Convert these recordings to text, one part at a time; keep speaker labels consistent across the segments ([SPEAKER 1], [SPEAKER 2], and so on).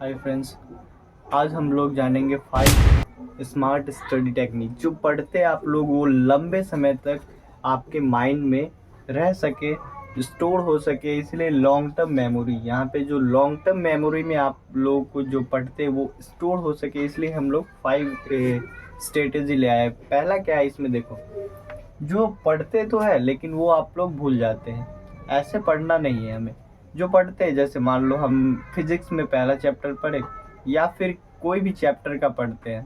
[SPEAKER 1] Hi friends, आज हम लोग जानेंगे 5 स्मार्ट स्टडी टेक्निक जो पढ़ते आप लोग वो लंबे समय तक आपके माइंड में रह सके, स्टोर हो सके। इसलिए लॉन्ग टर्म मेमोरी, यहाँ पे जो लॉन्ग टर्म मेमोरी में आप लोग को जो पढ़ते वो स्टोर हो सके, इसलिए हम लोग 5 स्ट्रेटेजी ले आए। पहला क्या है इसमें देखो, जो पढ़ते तो है लेकिन वो आप लोग भूल जाते हैं। ऐसे पढ़ना नहीं है हमें। जो पढ़ते हैं, जैसे मान लो हम फिजिक्स में पहला चैप्टर पढ़े या फिर कोई भी चैप्टर का पढ़ते हैं,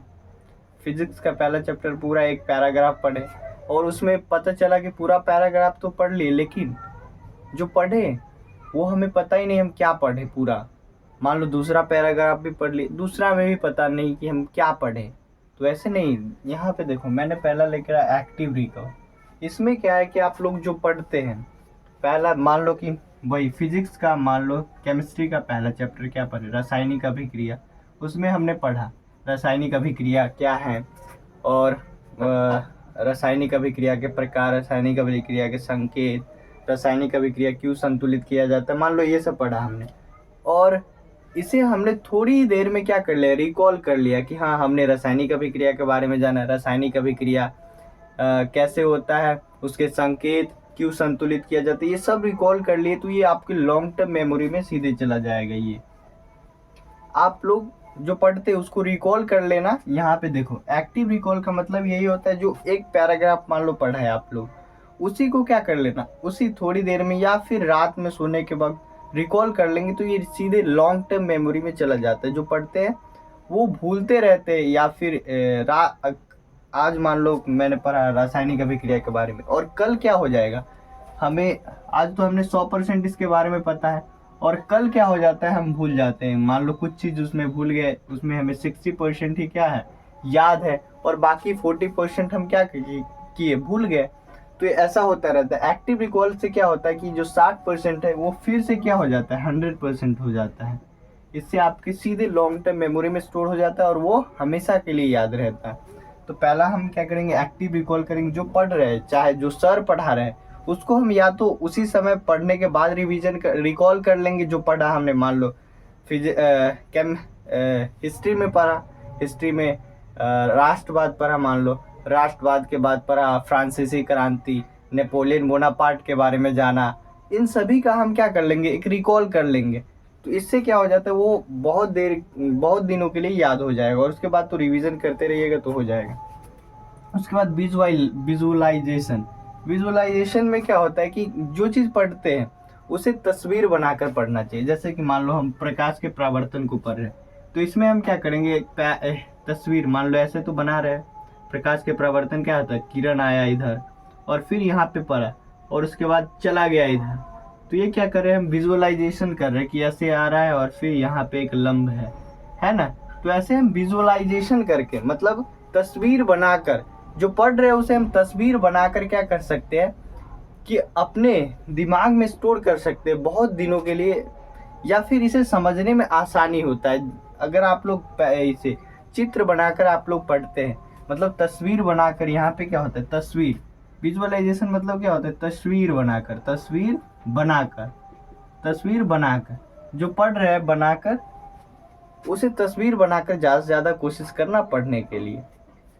[SPEAKER 1] फिजिक्स का पहला चैप्टर पूरा एक पैराग्राफ पढ़े और उसमें पता चला कि पूरा पैराग्राफ तो पढ़ लिए, लेकिन जो पढ़े वो हमें पता ही नहीं हम क्या पढ़े पूरा। मान लो दूसरा पैराग्राफ भी पढ़ लिए, दूसरा में भी पता नहीं कि हम क्या पढ़े। तो ऐसे नहीं। यहाँ पे देखो, मैंने पहला लेकर आया एक्टिव रिकॉल। इसमें क्या है कि आप लोग जो पढ़ते हैं, पहला मान लो कि वही फिजिक्स का, मान लो केमिस्ट्री का पहला चैप्टर क्या पढ़े, रासायनिक अभिक्रिया। उसमें हमने पढ़ा रासायनिक अभिक्रिया क्या है और रासायनिक अभिक्रिया के प्रकार, रासायनिक अभिक्रिया के संकेत, रासायनिक अभिक्रिया क्यों संतुलित किया जाता है, मान लो ये सब पढ़ा हमने। और इसे हमने थोड़ी देर में क्या कर लिया, रिकॉल कर लिया कि हाँ, हमने रासायनिक अभिक्रिया के बारे में जाना, रासायनिक अभिक्रिया कैसे होता है, उसके संकेत क्यों संतुलित किया जाता है, ये सब रिकॉल कर लिए। तो ये आपकी लॉन्ग टर्म मेमोरी में सीधे चला जाएगा। ये आप लोग जो पढ़ते हैं उसको रिकॉल कर लेना। यहाँ पे देखो, एक्टिव रिकॉल का मतलब यही होता है, जो एक पैराग्राफ मान लो पढ़ा है आप लोग, उसी को क्या कर लेना, उसी थोड़ी देर में या फिर रात में सोने के वक्त रिकॉल कर लेंगे तो ये सीधे लॉन्ग टर्म मेमोरी में चला जाता है। जो पढ़ते हैं वो भूलते रहते हैं, या फिर आज मान लो मैंने पढ़ा रासायनिक अभिक्रिया के बारे में और कल क्या हो जाएगा, हमें आज तो हमने 100% इसके बारे में पता है और कल क्या हो जाता है, हम भूल जाते हैं। मान लो कुछ चीज़ उसमें भूल गए, उसमें हमें 60% ही क्या है, याद है, और बाकी 40% हम क्या किए, भूल गए। तो ऐसा होता रहता है। एक्टिव रिकॉल से क्या होता है कि जो 60% है वो फिर से क्या हो जाता है, 100% हो जाता है। इससे आपके सीधे लॉन्ग टर्म मेमोरी में स्टोर हो जाता है और वो हमेशा के लिए याद रहता है। तो पहला हम क्या करेंगे, एक्टिव रिकॉल करेंगे। जो पढ़ रहे हैं, चाहे जो सर पढ़ा रहे हैं, उसको हम या तो उसी समय पढ़ने के बाद रिकॉल कर लेंगे जो पढ़ा हमने। मान लो हिस्ट्री में पढ़ा, हिस्ट्री में राष्ट्रवाद पढ़ा, मान लो राष्ट्रवाद के बाद पढ़ा फ्रांसीसी क्रांति, नेपोलियन बोनापार्ट के बारे में जाना। इन सभी का हम क्या कर लेंगे, एक रिकॉल कर लेंगे। तो इससे क्या हो जाता है, वो बहुत दिनों के लिए याद हो जाएगा और उसके बाद तो रिवीजन करते रहिएगा तो हो जाएगा। उसके बाद विजुअलाइजेशन। विजुअलाइजेशन में क्या होता है कि जो चीज़ पढ़ते हैं उसे तस्वीर बनाकर पढ़ना चाहिए। जैसे कि मान लो हम प्रकाश के परावर्तन को पढ़ रहे हैं, तो इसमें हम क्या करेंगे, तस्वीर मान लो ऐसे तो बना रहे हैं। प्रकाश के परावर्तन क्या होता है, किरण आया इधर और फिर यहाँ पे पड़ा और उसके बाद चला गया इधर। तो ये क्या कर रहे हैं, हम विजुअलाइजेशन कर रहे हैं कि ऐसे आ रहा है और फिर यहाँ पे एक लंब है ना। तो ऐसे हम विजुअलाइजेशन करके, मतलब तस्वीर बनाकर, जो पढ़ रहे हैं उसे हम तस्वीर बनाकर क्या कर सकते हैं कि अपने दिमाग में स्टोर कर सकते हैं बहुत दिनों के लिए, या फिर इसे समझने में आसानी होता है। अगर आप लोग इसे चित्र बनाकर आप लोग पढ़ते हैं, मतलब तस्वीर बनाकर, यहाँ पे क्या होता है, तस्वीर, विजुअलाइजेशन मतलब क्या होता है, तस्वीर बनाकर, तस्वीर बनाकर जो पढ़ रहे हैं बनाकर, उसे तस्वीर बनाकर ज़्यादा से ज़्यादा कोशिश करना पढ़ने के लिए।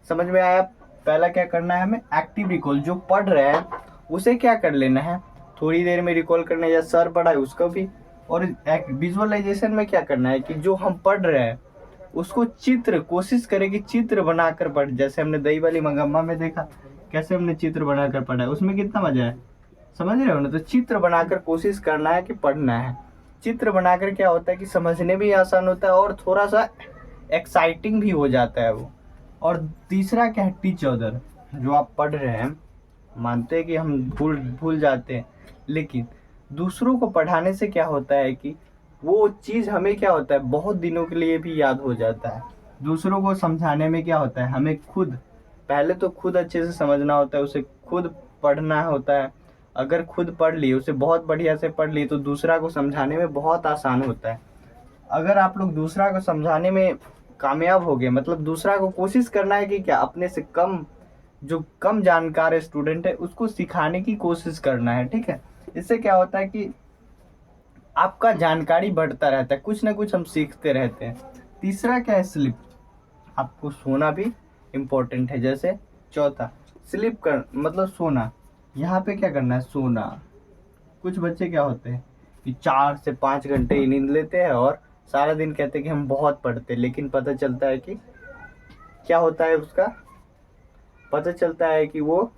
[SPEAKER 1] समझ में आया। पहला क्या करना है हमें, एक्टिव रिकॉल। जो पढ़ रहे हैं उसे क्या कर लेना है, थोड़ी देर में रिकॉल करना है, या सर पढ़ा है उसको भी। और विजुअलाइजेशन में क्या करना है कि जो हम पढ़ रहे हैं उसको कोशिश करें कि चित्र बनाकर पढ़। जैसे हमने दही वाली मंगम्मा में देखा कैसे हमने चित्र बनाकर पढ़ा है, उसमें कितना मजा है, समझ रहे हो ना। तो चित्र बनाकर कोशिश करना है कि पढ़ना है। चित्र बनाकर क्या होता है कि समझने भी आसान होता है और थोड़ा सा एक्साइटिंग भी हो जाता है वो। और तीसरा क्या है, टीच अदर। जो आप पढ़ रहे हैं, मानते हैं कि हम भूल जाते हैं, लेकिन दूसरों को पढ़ाने से क्या होता है कि वो चीज़ हमें क्या होता है, बहुत दिनों के लिए भी याद हो जाता है। दूसरों को समझाने में क्या होता है, हमें पहले तो खुद अच्छे से समझना होता है, उसे खुद पढ़ना होता है। अगर खुद पढ़ लिए, उसे बहुत बढ़िया से पढ़ लिए, तो दूसरा को समझाने में बहुत आसान होता है। अगर आप लोग दूसरा को समझाने में कामयाब हो गए, मतलब दूसरा को कोशिश करना है कि क्या, अपने से जो कम जानकार स्टूडेंट है उसको सिखाने की कोशिश करना है, ठीक है। इससे क्या होता है कि आपका जानकारी बढ़ता रहता है, कुछ ना कुछ हम सीखते रहते हैं। तीसरा क्या है, स्लिप, आपको सोना भी इम्पोर्टेंट है। जैसे चौथा, स्लिप कर मतलब सोना, यहाँ पे क्या करना है, सोना। कुछ बच्चे क्या होते हैं कि 4 से 5 घंटे ही नींद लेते हैं और सारा दिन कहते हैं कि हम बहुत पढ़ते हैं, लेकिन पता चलता है कि क्या होता है उसका, पता चलता है कि वो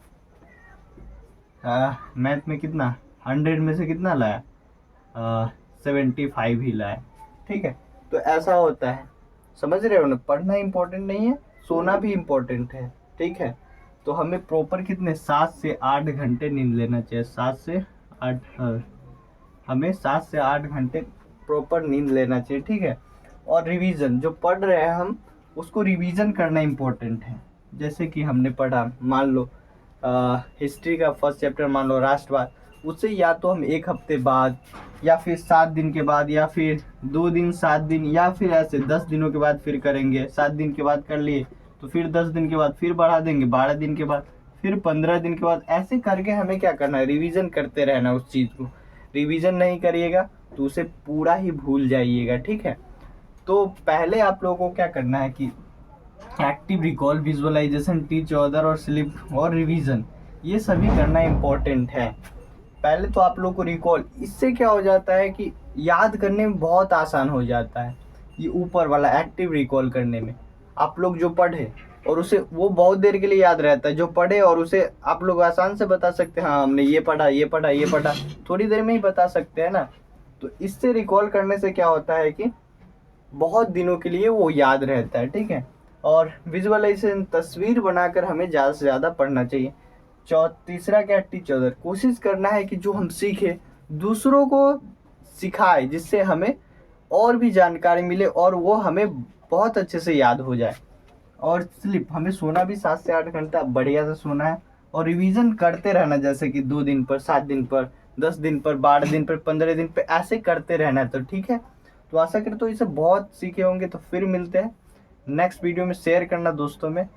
[SPEAKER 1] मैथ में कितना, 100 में से कितना लाया, 75 ही लाया। ठीक है, तो ऐसा होता है, समझ रहे हो ना। पढ़ना इम्पोर्टेंट नहीं है, सोना भी इम्पोर्टेंट है। ठीक है, तो हमें प्रॉपर कितने 7 से 8 घंटे नींद लेना चाहिए, 7 से 8, हमें 7 से 8 घंटे प्रॉपर नींद लेना चाहिए। ठीक है, और रिवीजन जो पढ़ रहे हैं हम, उसको रिवीजन करना इम्पोर्टेंट है। जैसे कि हमने पढ़ा, मान लो हिस्ट्री का फर्स्ट चैप्टर, मान लो राष्ट्रवाद, उससे या तो हम 1 हफ्ते बाद या फिर 7 दिन के बाद या फिर 2 दिन 7 दिन या फिर ऐसे 10 दिनों के बाद फिर करेंगे। 7 दिन के बाद कर लिए तो फिर 10 दिन के बाद फिर बढ़ा देंगे, 12 दिन के बाद फिर 15 दिन के बाद, ऐसे करके हमें क्या करना है, रिवीजन करते रहना उस चीज़ को। रिवीजन नहीं करिएगा तो उसे पूरा ही भूल जाइएगा। ठीक है, तो पहले आप लोगों को क्या करना है कि active recall, visualization, teach other और स्लिप और रिवीजन, ये सभी करना इम्पोर्टेंट है। पहले तो आप लोग को रिकॉल, इससे क्या हो जाता है कि याद करने में बहुत आसान हो जाता है। ये ऊपर वाला एक्टिव रिकॉल करने में आप लोग जो पढ़े और उसे वो बहुत देर के लिए याद रहता है, जो पढ़े और उसे आप लोग आसान से बता सकते हैं, हाँ हमने ये पढ़ा ये पढ़ा ये पढ़ा, थोड़ी देर में ही बता सकते हैं ना। तो इससे रिकॉल करने से क्या होता है कि बहुत दिनों के लिए वो याद रहता है। ठीक है, और विजुअलाइजेशन, तस्वीर बनाकर हमें ज़्यादा से ज़्यादा पढ़ना चाहिए। तीसरा क्या, टीच अदर, कोशिश करना है कि जो हम सीखे दूसरों को सिखाए, जिससे हमें और भी जानकारी मिले और वो हमें बहुत अच्छे से याद हो जाए। और स्लिप, हमें सोना भी 7 से 8 घंटा बढ़िया से सोना है, और रिवीजन करते रहना, जैसे कि 2 दिन पर, 7 दिन पर, 10 दिन पर, 12 दिन पर, 15 दिन पर, ऐसे करते रहना है। तो ठीक है, तो आशा करता हूँ इसे बहुत सीखे होंगे। तो फिर मिलते हैं नेक्स्ट वीडियो में, शेयर करना दोस्तों में।